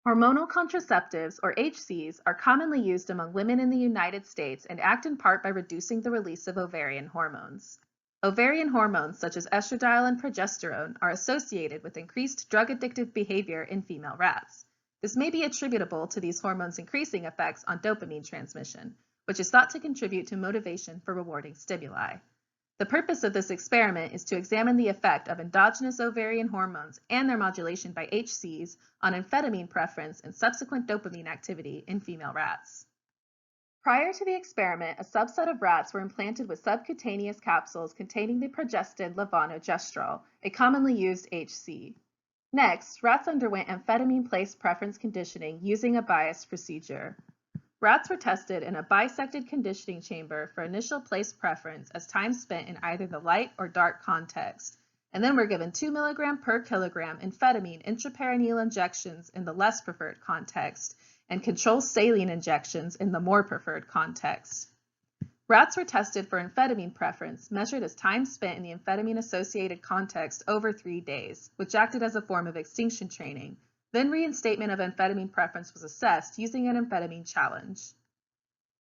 Hormonal contraceptives, or HCs, are commonly used among women in the United States and act in part by reducing the release of ovarian hormones. Ovarian hormones such as estradiol and progesterone are associated with increased drug-addictive behavior in female rats. This may be attributable to these hormones' increasing effects on dopamine transmission, which is thought to contribute to motivation for rewarding stimuli. The purpose of this experiment is to examine the effect of endogenous ovarian hormones and their modulation by HCs on amphetamine preference and subsequent dopamine activity in female rats. Prior to the experiment, a subset of rats were implanted with subcutaneous capsules containing the progestin levonorgestrel, a commonly used HC. Next, rats underwent amphetamine place preference conditioning using a biased procedure. Rats were tested in a bisected conditioning chamber for initial place preference as time spent in either the light or dark context, and then were given 2 mg per kilogram amphetamine intraperitoneal injections in the less preferred context and control saline injections in the more preferred context. Rats were tested for amphetamine preference measured as time spent in the amphetamine-associated context over 3 days, which acted as a form of extinction training. Then reinstatement of amphetamine preference was assessed using an amphetamine challenge.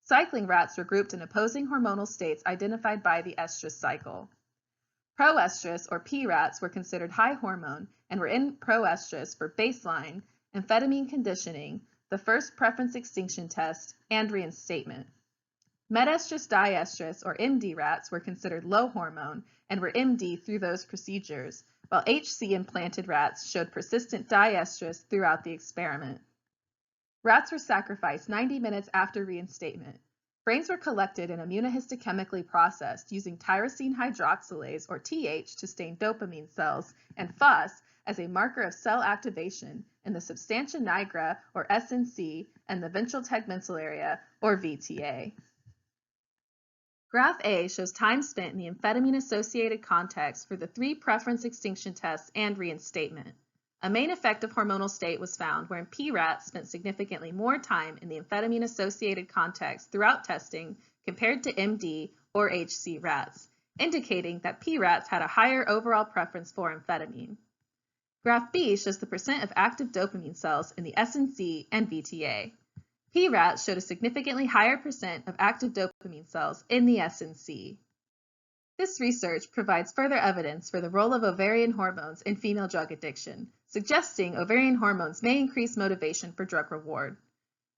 Cycling rats were grouped in opposing hormonal states identified by the estrus cycle. Proestrus, or P rats, were considered high hormone and were in proestrus for baseline, amphetamine conditioning, the first preference extinction test, and reinstatement. Medestrus diestrus, or MD rats, were considered low hormone and were MD through those procedures, while HC implanted rats showed persistent diestrus throughout the experiment. Rats were sacrificed 90 minutes after reinstatement. Brains were collected and immunohistochemically processed using tyrosine hydroxylase, or TH, to stain dopamine cells, and FOS as a marker of cell activation in the substantia nigra, or SNC, and the ventral tegmental area, or VTA. Graph A shows time spent in the amphetamine-associated context for the 3 preference extinction tests and reinstatement. A main effect of hormonal state was found wherein P rats spent significantly more time in the amphetamine-associated context throughout testing compared to MD or HC rats, indicating that P rats had a higher overall preference for amphetamine. Graph B shows the percent of active dopamine cells in the SNC and VTA. P rats showed a significantly higher percent of active dopamine cells in the SNC. This research provides further evidence for the role of ovarian hormones in female drug addiction, suggesting ovarian hormones may increase motivation for drug reward.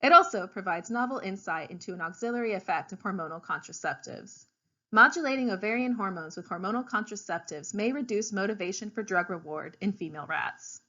It also provides novel insight into an auxiliary effect of hormonal contraceptives. Modulating ovarian hormones with hormonal contraceptives may reduce motivation for drug reward in female rats.